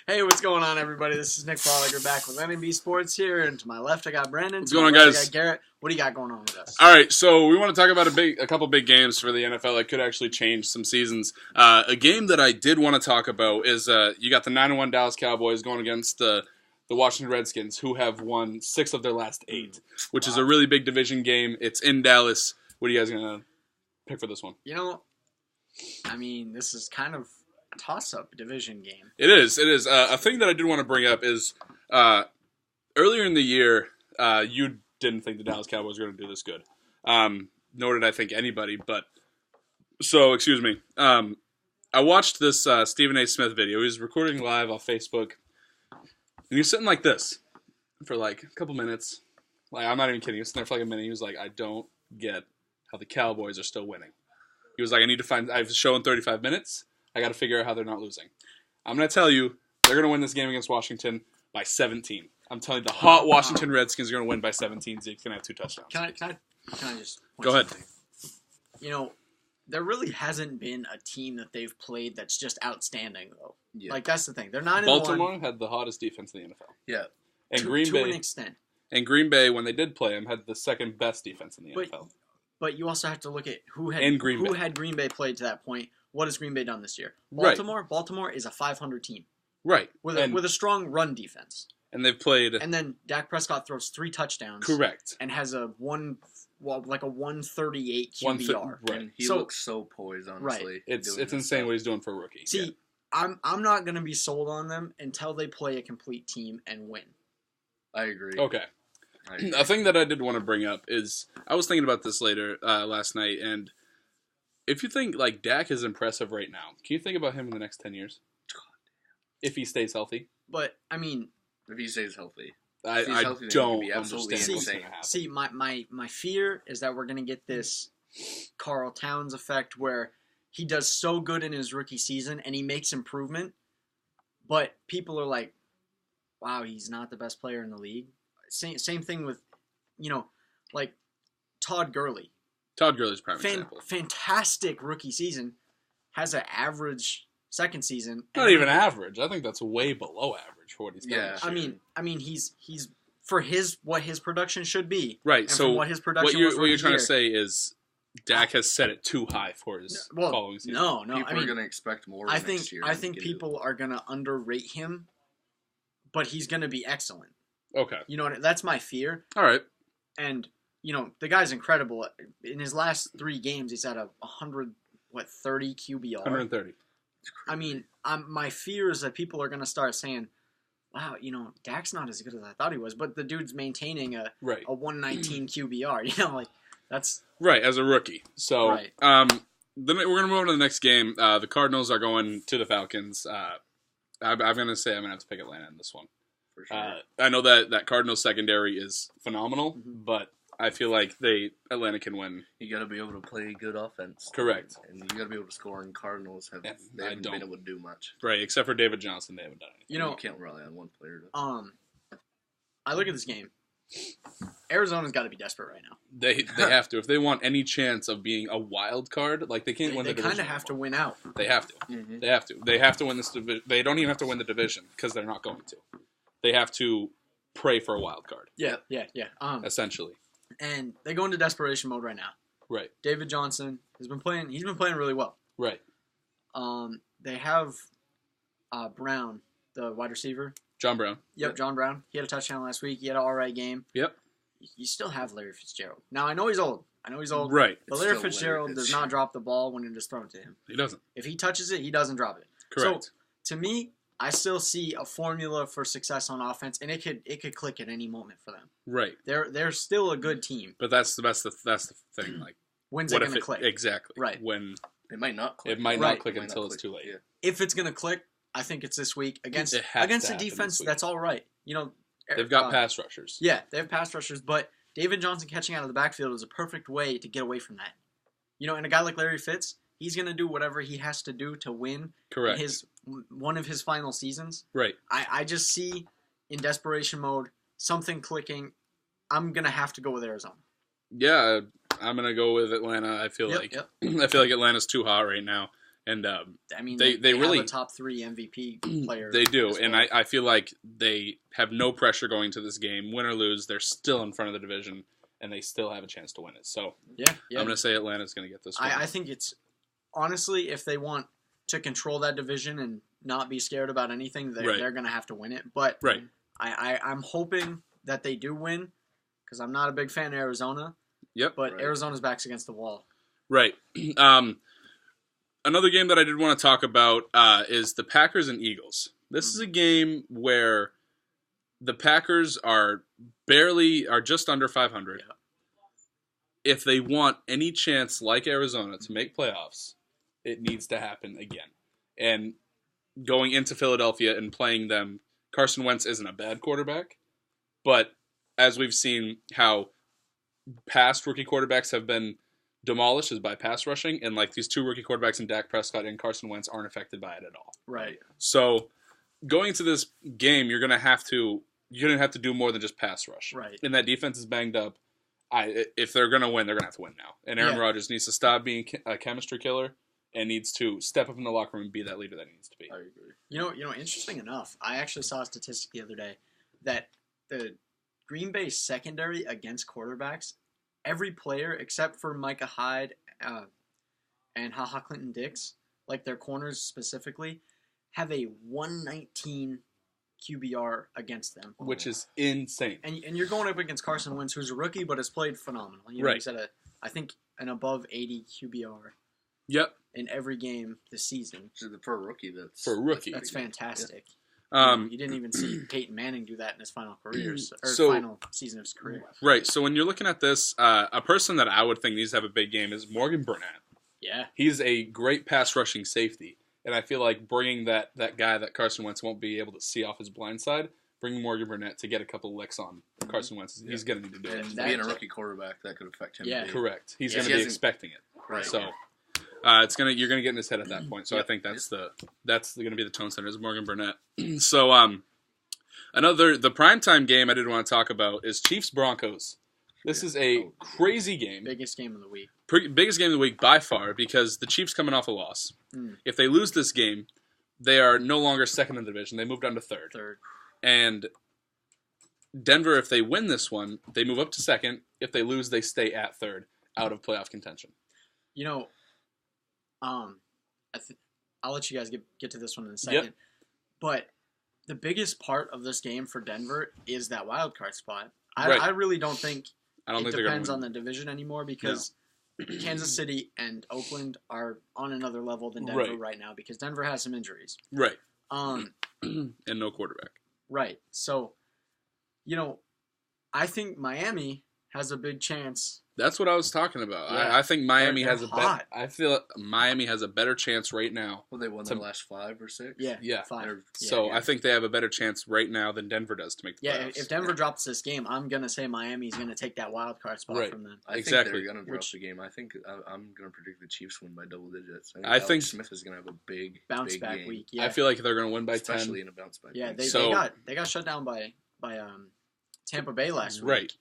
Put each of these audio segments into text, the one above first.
Hey, what's going on, everybody? This is Nick Bolliger back with NMB Sports here, and to my left I got Brandon. What's going on, guys? I got Garrett. What do you got going on with us? All right, so we want to talk about a couple big games for the NFL that could actually change some seasons. A game that I did want to talk about is you got the 9-1 Dallas Cowboys going against the Washington Redskins, who have won 6 of their last 8, which is a really big division game. It's in Dallas. What are you guys going to pick for this one? You know, I mean, this is kind of a toss-up division game. It is. A thing that I did want to bring up is earlier in the year, you didn't think the Dallas Cowboys were going to do this good. Nor did I think anybody. Excuse me. I watched this Stephen A. Smith video. He was recording live off Facebook. And he was sitting like this for like a couple minutes. Like, I'm not even kidding. He was sitting there for like a minute. He was like, I don't get how the Cowboys are still winning. He was like, I have a show in 35 minutes. I got to figure out how they're not losing. I'm going to tell you, they're going to win this game against Washington by 17. I'm telling you, the hot Washington Redskins are going to win by 17. Zeke's going to have 2 touchdowns. Can I just point Go ahead. something? You know, there really hasn't been a team that they've played that's just outstanding, though. Yeah. Like, that's the thing. They're 9-1. Baltimore had the hottest defense in the NFL. Yeah. And to an extent. And Green Bay, when they did play them, had the second best defense in the NFL. But you also have to look at who had Green Bay played to that point. What has Green Bay done this year? Baltimore. Right. Baltimore is a 500 team. Right. With a strong run defense. And they've played. And then Dak Prescott throws 3 touchdowns. Correct. And has a 138 QBR. Right. And he looks so poised, honestly. Right. It's insane what he's doing for a rookie. See, yeah. I'm not going to be sold on them until they play a complete team and win. I agree. Okay. A thing that I did want to bring up is I was thinking about this later last night, and if you think like Dak is impressive right now, can you think about him in the next 10 years? If he stays healthy. But I mean, if he stays healthy, I don't understand. See, my fear is that we're gonna get this Carl Towns effect where he does so good in his rookie season and he makes improvement, but people are like, "Wow, he's not the best player in the league." Same thing with, like Todd Gurley. Todd Gurley's prime example. Fantastic rookie season, has an average second season. Not even average. I think that's way below average for what he's done. Yeah, I mean, he's for what his production should be. Right. And so what his production what you're trying to say is Dak has set it too high for his following season. No. People are going to expect more. I think people are going to underrate him, but he's going to be excellent. Okay. You know, that's my fear. All right. And, the guy's incredible. In his last 3 games, he's at a 30 QBR. 130. I mean, my fear is that people are going to start saying, wow, Dak's not as good as I thought he was, but the dude's maintaining a 119 QBR. That's... Right, as a rookie. So, right. Then we're going to move on to the next game. The Cardinals are going to the Falcons. I'm going to say I'm going to have to pick Atlanta in this one. For sure. I know that Cardinals secondary is phenomenal, but I feel like Atlanta can win. You got to be able to play good offense. Correct. And you got to be able to score, and Cardinals haven't been able to do much. Right, except for David Johnson, they haven't done anything. You can't rely on one player. I look at this game. Arizona's got to be desperate right now. They have to. If they want any chance of being a wild card, like they can't win the division. They kind of have to win out. They have to. Mm-hmm. They have to. They have to win this division. They don't even have to win the division because they're not going to. They have to pray for a wild card. Yeah. Essentially. And they go into desperation mode right now. Right. David Johnson has been playing. He's been playing really well. Right. They have Brown, the wide receiver. John Brown. Yep, John Brown. He had a touchdown last week. He had an all-right game. Yep. You still have Larry Fitzgerald. Now, I know he's old. Right. But Larry Fitzgerald does not drop the ball when it is thrown to him. He doesn't. If he touches it, he doesn't drop it. Correct. So, to me, I still see a formula for success on offense, and it could click at any moment for them. Right. They're still a good team. But that's the thing. Like, when's it going to click? Exactly. Right. When it might not click. It might not click until it's too late. Yeah. If it's going to click, I think it's this week against a defense that's all right. They've got pass rushers. Yeah, they have pass rushers, but David Johnson catching out of the backfield is a perfect way to get away from that. And a guy like Larry Fitz, he's going to do whatever he has to do to win. Correct. One of his final seasons. Right. I just see in desperation mode something clicking. I'm going to have to go with Arizona. Yeah, I'm going to go with Atlanta. I feel like Atlanta's too hot right now. And I mean, they really have a top 3 MVP player. They do, well. and I feel like they have no pressure going to this game. Win or lose, they're still in front of the division, and they still have a chance to win it. So yeah. I'm going to say Atlanta's going to get this one. I think it's, honestly, if they want to control that division and not be scared about anything, they're going to have to win it. But I'm hoping that they do win, because I'm not a big fan of Arizona. Yep. But Arizona's back's against the wall. Right. Another game that I did want to talk about is the Packers and Eagles. This is a game where the Packers are just under 500. Yeah. If they want any chance, like Arizona, to make playoffs, it needs to happen again. And going into Philadelphia and playing them, Carson Wentz isn't a bad quarterback, but as we've seen how past rookie quarterbacks have been demolished is by pass rushing, and like these two rookie quarterbacks in Dak Prescott and Carson Wentz aren't affected by it at all. Right. So going into this game, you're gonna have to do more than just pass rush. Right. And that defense is banged up. If they're gonna win, they're gonna have to win now. And Aaron Rodgers needs to stop being a chemistry killer and needs to step up in the locker room and be that leader that he needs to be. I agree. You know, interesting enough, I actually saw a statistic the other day that the Green Bay secondary against quarterbacks, every player except for Micah Hyde and HaHa Clinton Dix, like their corners specifically, have a 119 QBR against them, which is insane. And you're going up against Carson Wentz, who's a rookie but has played phenomenal. You know, he's at I think an above 80 QBR. Yep. In every game this season. For a rookie, that's fantastic. You didn't even see Peyton Manning do that in his final final season of his career. Right. So when you're looking at this, a person that I would think needs to have a big game is Morgan Burnett. Yeah. He's a great pass rushing safety, and I feel like bringing that guy that Carson Wentz won't be able to see off his blind side, bringing Morgan Burnett to get a couple licks on Carson Wentz, he's going to need to do it. Being a rookie quarterback, that could affect him. Yeah. Correct. He's going to be expecting it. Right. So. You're gonna get in his head at that point. So I think that's gonna be the tone setter is Morgan Burnett. So the primetime game I did want to talk about is Chiefs Broncos. This is a crazy game. Biggest game of the week. Biggest game of the week by far, because the Chiefs coming off a loss. If they lose this game, they are no longer second in the division. They moved on to third. And Denver, if they win this one, they move up to second. If they lose, they stay at third, out of playoff contention. You know, I'll let you guys get to this one in a second. Yep. But the biggest part of this game for Denver is that wild card spot. I really don't think it depends on the division anymore, because Kansas City and Oakland are on another level than Denver right now, because Denver has some injuries. Right. And no quarterback. Right. So, you know, I think Miami has a big chance. That's what I was talking about. Yeah. I think Miami has I feel Miami has a better chance right now. Well, they won the last 5 or 6. Yeah, 5. So I think they have a better chance right now than Denver does to make the playoffs. If Denver drops this game, I'm gonna say Miami's gonna take that wild card spot from them. I think they're gonna drop the game. I think I'm gonna predict the Chiefs win by double digits. I think Smith is gonna have a big bounce back game. week. Yeah. I feel like they're gonna win by 10, especially in a bounce back. Yeah, week. they got shut down by Tampa Bay last week. Right.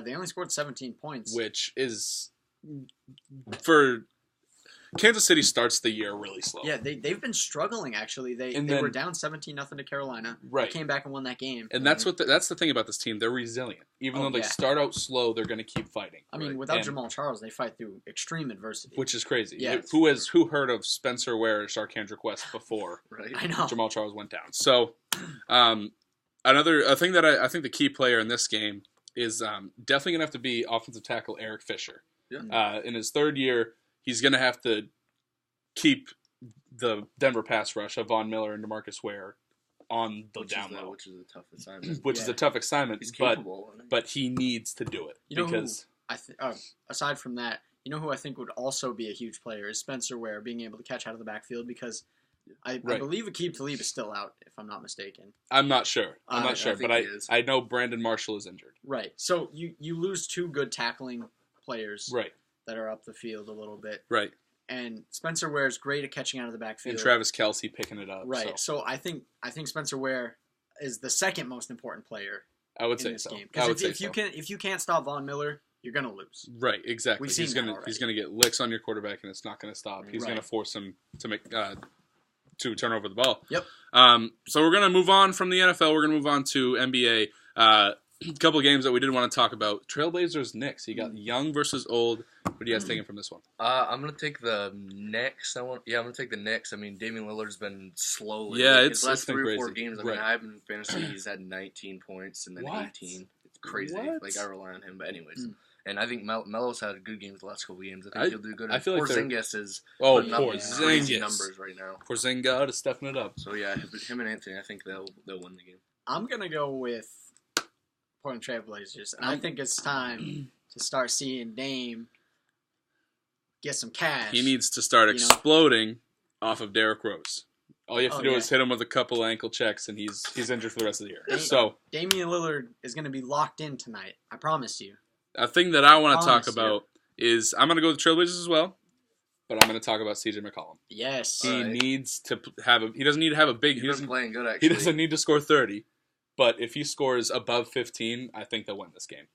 They only scored 17 points. Which is, for Kansas City starts the year really slow. Yeah, they've been struggling, actually. They were down 17-0 to Carolina. Right. They came back and won that game. And that's the thing about this team. They're resilient. Even though they start out slow, they're going to keep fighting. I mean, without Jamal Charles, they fight through extreme adversity. Which is crazy. Yeah. Who heard of Spencer Ware or Sarkandrick West before I know. Jamal Charles went down? So, a thing that I think the key player in this game is definitely going to have to be offensive tackle Eric Fisher. Yeah. In his third year, he's going to have to keep the Denver pass rush of Von Miller and DeMarcus Ware on the down low. Which is a tough assignment. Which is a tough assignment, he's capable, but he needs to do it. Aside from that, you know who I think would also be a huge player is Spencer Ware, being able to catch out of the backfield, because I believe Aqib Talib is still out, if I'm not mistaken. I'm not sure. But I know Brandon Marshall is injured. Right. So you lose 2 good tackling players that are up the field a little bit. Right. And Spencer Ware is great at catching out of the backfield. And Travis Kelce picking it up. Right. So I think Spencer Ware is the second most important player. I would say this so. Because if you can't stop Von Miller, you're gonna lose. Right, exactly. We've seen he's gonna get licks on your quarterback, and it's not gonna stop. He's gonna force him to make to turn over the ball. Yep. So we're gonna move on from the NFL. We're gonna move on to NBA. A couple of games that we did want to talk about. Trailblazers Knicks. You got young versus old. What are you guys thinking from this one? I'm gonna take the Knicks. I'm gonna take the Knicks. I mean, Damian Lillard's been slow. Yeah, his last 3 or 4 games. I mean, right. I have in fantasy. He's had 19 points and then 18. It's crazy. What? Like I rely on him, but anyways. And I think Melo's had good games the last couple games. I think he'll do good. I feel like Porzingis is Porzingis numbers right now. Porzingis is stepping it up. So yeah, him and Anthony, I think they'll win the game. I'm gonna go with Portland Trailblazers, and I think it's time to start seeing Dame get some cash. He needs to start exploding off of Derrick Rose. All you have to do is hit him with a couple ankle checks, and he's injured for the rest of the year. So Damian Lillard is going to be locked in tonight. I promise you. A thing that I want to talk about is I'm going to go with the Trailblazers as well, but I'm going to talk about CJ McCollum. Yes. He needs to have he doesn't need to have a big. He's been playing good, actually. He doesn't need to score 30, but if he scores above 15, I think they'll win this game.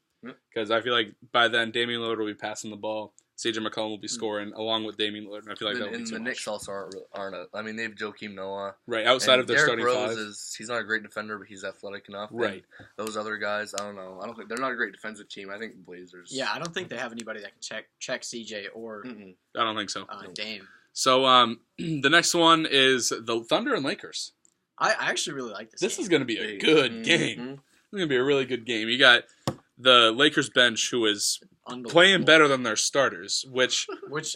Because I feel like by then Damian Lillard will be passing the ball. CJ McCollum will be scoring along with Damian Lillard, and I feel like that will be too much. The Knicks also aren't I mean, they have Joakim Noah. Right, outside of their Derrick starting Rose he's not a great defender, but he's athletic enough. Right. And those other guys, I don't know. I don't think they're not a great defensive team. I think the Blazers. Yeah, I don't think they have anybody that can check CJ or I don't think so. Dame. So the next one is the Thunder and Lakers. I actually really like this. This is going to be a good game. It's going to be a really good game. You got the Lakers bench who is playing better than their starters, which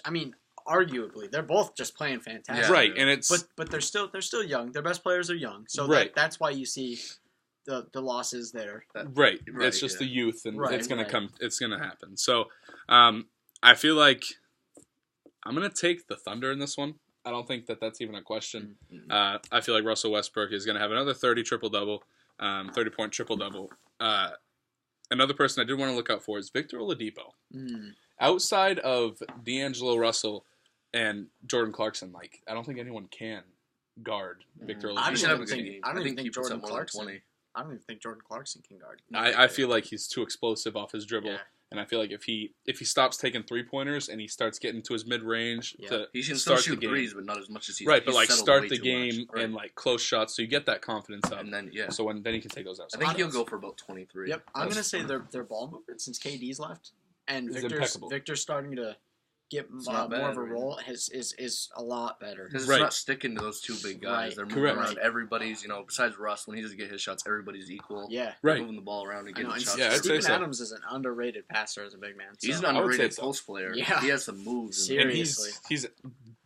I mean, arguably they're both just playing fantastic. Yeah. Right, and it's but they're still young. Their best players are young, so that's why you see the losses there. Right. It's just the youth, and it's gonna come. It's gonna happen. So, I feel like I'm gonna take the Thunder in this one. I don't think that's even a question. I feel like Russell Westbrook is gonna have another 30 triple-double, 30-point triple-double. Another person I did want to look out for is Victor Oladipo. Outside of D'Angelo Russell and Jordan Clarkson, I don't think anyone can guard Victor Oladipo. I don't even think Jordan Clarkson. I don't even think Jordan Clarkson can guard. I feel like he's too explosive off his dribble. Yeah. And I feel like if he stops taking 3-pointers and he starts getting to his mid-range he can still shoot threes, but not as much as he's right. But start the game and close shots, so you get that confidence up. And then so then he can take those out. I think he'll go for about 23. Yep, I'm gonna say their ball movement since KD's left and Victor's starting to get more of a role is a lot better. Because it's not sticking to those two big guys. They're moving around. Everybody's, besides Russ, when he doesn't get his shots, everybody's equal. Yeah. Right. Moving the ball around and getting shots. Yeah, Steven Adams is an underrated passer as a big man. So. He's an underrated post player. Yeah. He has some moves. Seriously. And he's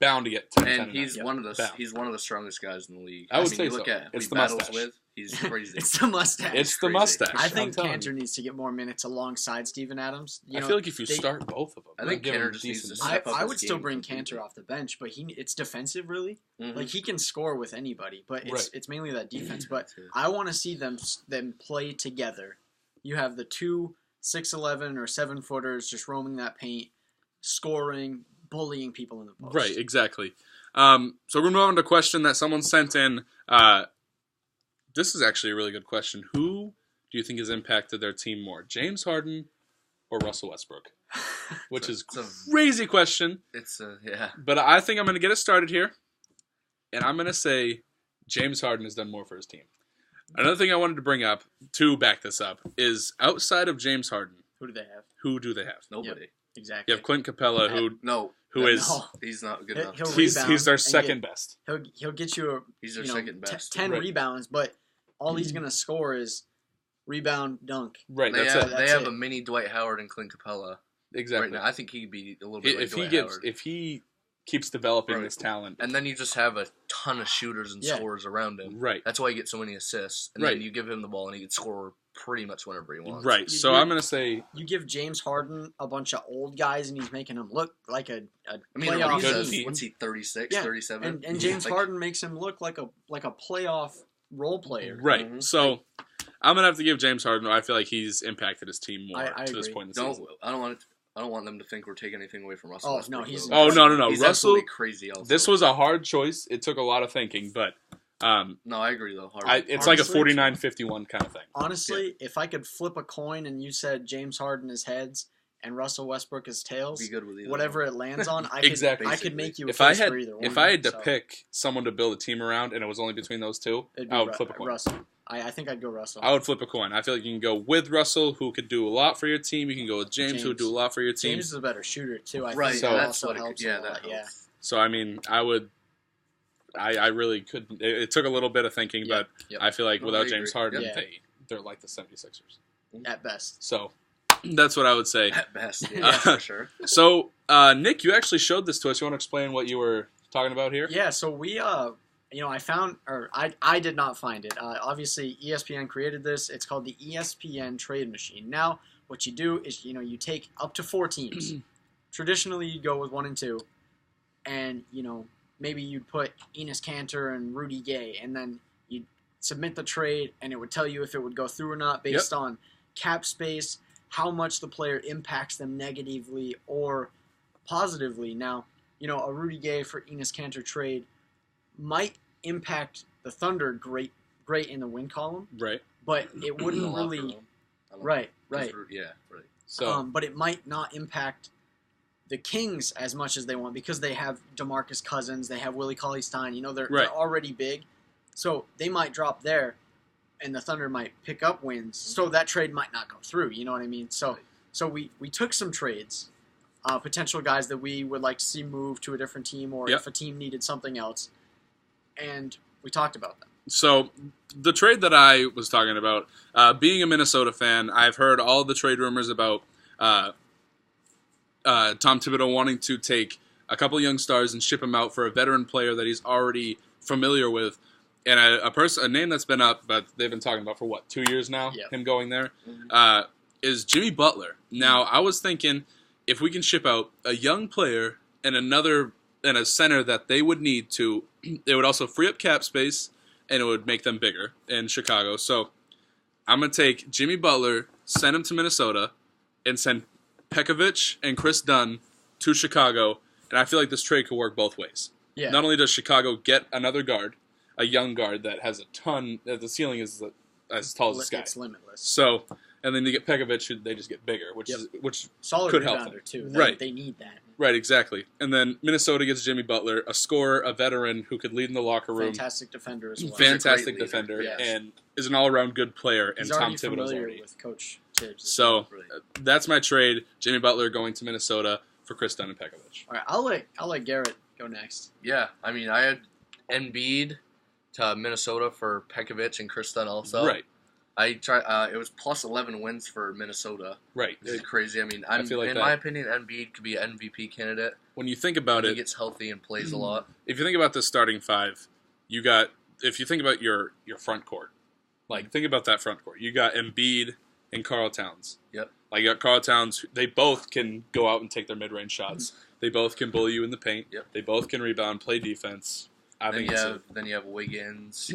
bound to get 10. And he's one of the strongest guys in the league. I would say look at who he the battles mustache. with. He's crazy. It's the mustache. It's the mustache. I think Cantor needs to get more minutes alongside Steven Adams. I feel like if you start both of them, I think Cantor just needs to step up. I would still bring Cantor off the bench, but it's defensive really. Like he can score with anybody, but it's mainly that defense. But I want to see them play together. You have the two 6'11" or 7-footers just roaming that paint, scoring, bullying people in the post. Right, exactly. So we're moving on to a question that someone sent in. This is actually a really good question. Who do you think has impacted their team more, James Harden or Russell Westbrook? Which is a crazy question. But I think I'm going to get it started here, and I'm going to say James Harden has done more for his team. Another thing I wanted to bring up to back this up is outside of James Harden, who do they have? Nobody. Yep, exactly. You have Clint Capella, he's not good enough. He's their second best. He'll get you he's their second best. 10 rebounds, but all he's going to score is rebound, dunk. Right, they have a mini Dwight Howard and Clint Capella. Exactly. Right now, I think he'd be a little bit like Dwight Howard. If he keeps developing this talent. And then you just have a ton of shooters and scorers around him. Right. That's why you get so many assists. And then you give him the ball and he can score pretty much whenever he wants. Right. So I'm going to say... You give James Harden a bunch of old guys and he's making him look like a playoff team. What's he, 36, 37? And James Harden makes him look like a playoff role player. Right. Mm-hmm. So I'm going to have to give James Harden... I feel like he's impacted his team more to this point in the season. I don't want them to think we're taking anything away from Russell. No, he's no. He's Russell crazy. Also, this was a hard choice. It took a lot of thinking, but no, I agree though. It's like a 49-51 kind of thing. Honestly, if I could flip a coin and you said James Harden is heads and Russell Westbrook is tails, be good with whatever it lands on, I could make you a if case for either one. If I had to pick someone to build a team around and it was only between those two, I would flip a coin. Russell. I think I'd go Russell. I would flip a coin. I feel like you can go with Russell, who could do a lot for your team. You can go with James. Who would do a lot for your team. James is a better shooter, too. I think so that also helps a lot. Yeah. So, I mean, I would... I really couldn't... It took a little bit of thinking, but I feel like without James Harden, they're like the 76ers. At best. So, that's what I would say. At best, for sure. So, Nick, you actually showed this to us. You want to explain what you were talking about here? Yeah, so we... I did not find it. Obviously, ESPN created this. It's called the ESPN Trade Machine. Now, what you do is, you take up to 4 teams. Traditionally, you'd go with 1 and 2. And, maybe you'd put Enes Kanter and Rudy Gay. And then you'd submit the trade, and it would tell you if it would go through or not based on cap space, how much the player impacts them negatively or positively. Now, a Rudy Gay for Enes Kanter trade might impact the Thunder great in the win column. Right. But it wouldn't really... Right. Yeah, right. So, but it might not impact the Kings as much as they want because they have DeMarcus Cousins, they have Willie Cauley-Stein. They're already big. So they might drop there, and the Thunder might pick up wins. So that trade might not go through. You know what I mean? So we took some trades, potential guys that we would like to see move to a different team or if a team needed something else. And we talked about them. So the trade that I was talking about, being a Minnesota fan, I've heard all the trade rumors about Tom Thibodeau wanting to take a couple young stars and ship them out for a veteran player that he's already familiar with. And a name that's been up, but they've been talking about for 2 years now, him going there, is Jimmy Butler. Now, I was thinking if we can ship out a young player and a center that they would need to, it would also free up cap space, and it would make them bigger in Chicago. So I'm going to take Jimmy Butler, send him to Minnesota, and send Pekovic and Chris Dunn to Chicago. And I feel like this trade could work both ways. Yeah. Not only does Chicago get another guard, a young guard that has a ton, the ceiling is as tall as the sky. It's limitless. So, and then you get Pekovic, they just get bigger, which solid could help them too. Right. They need that. Right, exactly. And then Minnesota gets Jimmy Butler, a scorer, a veteran who could lead in the locker room. Fantastic defender as well. Fantastic defender, and is an all-around good player. He's and Tom already Thibodeau's familiar with Coach Tibbs. So that's my trade. Jimmy Butler going to Minnesota for Chris Dunn and Pekovic. All right, I'll let Garrett go next. Yeah, I mean, I had Embiid to Minnesota for Pekovic and Chris Dunn also. Right. I tried. It was plus 11 wins for Minnesota. Right. It's crazy. I mean, in my opinion, Embiid could be an MVP candidate. When you think about it, he gets healthy and plays a lot. If you think about the starting 5, if you think about your front court, think about that front court. You got Embiid and Karl Towns. Yep. You got Karl Towns. They both can go out and take their mid-range shots. They both can bully you in the paint. Yep. They both can rebound, play defense. Then you have Wiggins,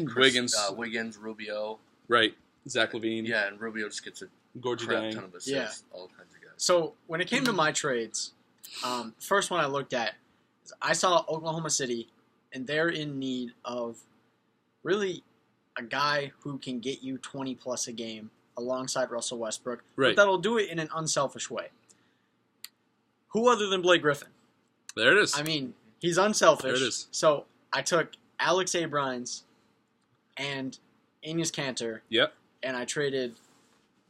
Rubio. Right. Zach LaVine. Yeah, and Rubio just gets a Gorgie crap ton of assists. All kinds of guys. So when it came to my trades, first one I looked at, I saw Oklahoma City, and they're in need of really a guy who can get you 20-plus a game alongside Russell Westbrook. Right. But that'll do it in an unselfish way. Who other than Blake Griffin? There it is. I mean, he's unselfish. There it is. So I took Alex Abrines and Enes Kanter. Yep. And I traded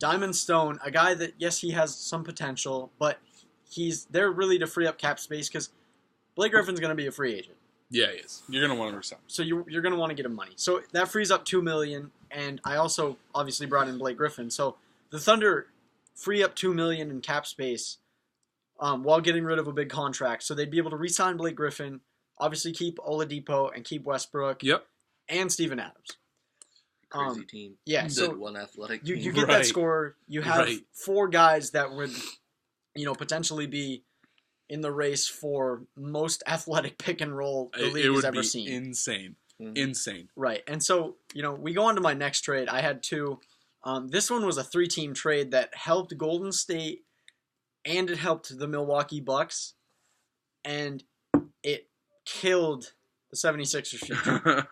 Diamond Stone, a guy that, yes, he has some potential, but they're really to free up cap space because Blake Griffin's going to be a free agent. Yeah, he is. You're going to want to resign. So you're going to want to get him money. So that frees up $2 million, and I also obviously brought in Blake Griffin. So the Thunder free up $2 million in cap space while getting rid of a big contract. So they'd be able to re-sign Blake Griffin, obviously keep Oladipo and keep Westbrook. Yep. And Steven Adams. Crazy team. Yeah, so one athletic you team. get that score. You have 4 guys that would, potentially be in the race for most athletic pick and roll the league has ever seen. Insane. Mm-hmm. Insane. Right. And so, we go on to my next trade. I had 2. This one was a 3-team trade that helped Golden State and it helped the Milwaukee Bucks. And it killed the 76ers future.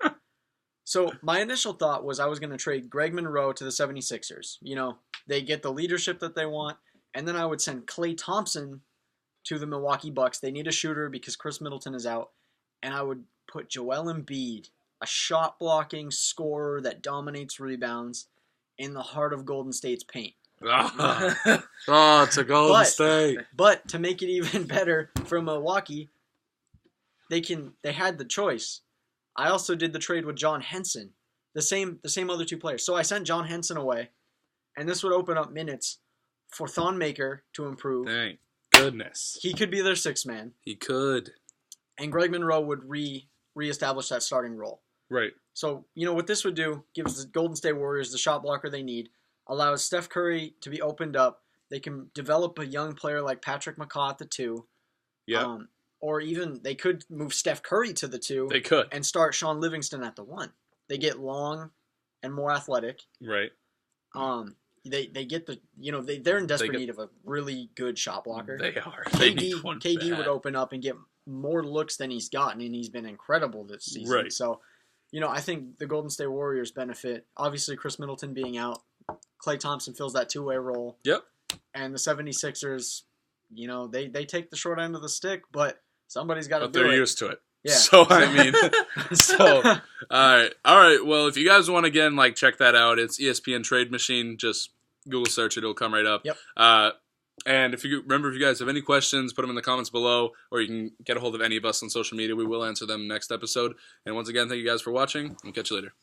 So my initial thought was I was going to trade Greg Monroe to the 76ers. They get the leadership that they want. And then I would send Klay Thompson to the Milwaukee Bucks. They need a shooter because Chris Middleton is out. And I would put Joel Embiid, a shot-blocking scorer that dominates rebounds, in the heart of Golden State's paint. It's a Golden State. But to make it even better for Milwaukee, they had the choice. I also did the trade with John Henson, the same other two players. So I sent John Henson away, and this would open up minutes for Thon Maker to improve. Thank goodness. He could be their sixth man. He could. And Greg Monroe would reestablish that starting role. Right. So, what this would do, gives the Golden State Warriors the shot blocker they need, allows Steph Curry to be opened up. They can develop a young player like Patrick McCaw at the 2. Yeah. Or even they could move Steph Curry to the 2. They could. And start Sean Livingston at the 1. They get long and more athletic. Right. They get the they're in desperate need of a really good shot blocker. They are. KD would open up and get more looks than he's gotten, and he's been incredible this season. Right. So, I think the Golden State Warriors benefit. Obviously, Chris Middleton being out, Klay Thompson fills that two-way role. Yep. And the 76ers, they take the short end of the stick, but somebody's got to do it. But they're used to it. Yeah. So, all right. Well, if you guys want to, again, check that out, it's ESPN Trade Machine. Just Google search it. It'll come right up. Yep. And if you guys have any questions, put them in the comments below, or you can get a hold of any of us on social media. We will answer them next episode. And once again, thank you guys for watching. We'll catch you later.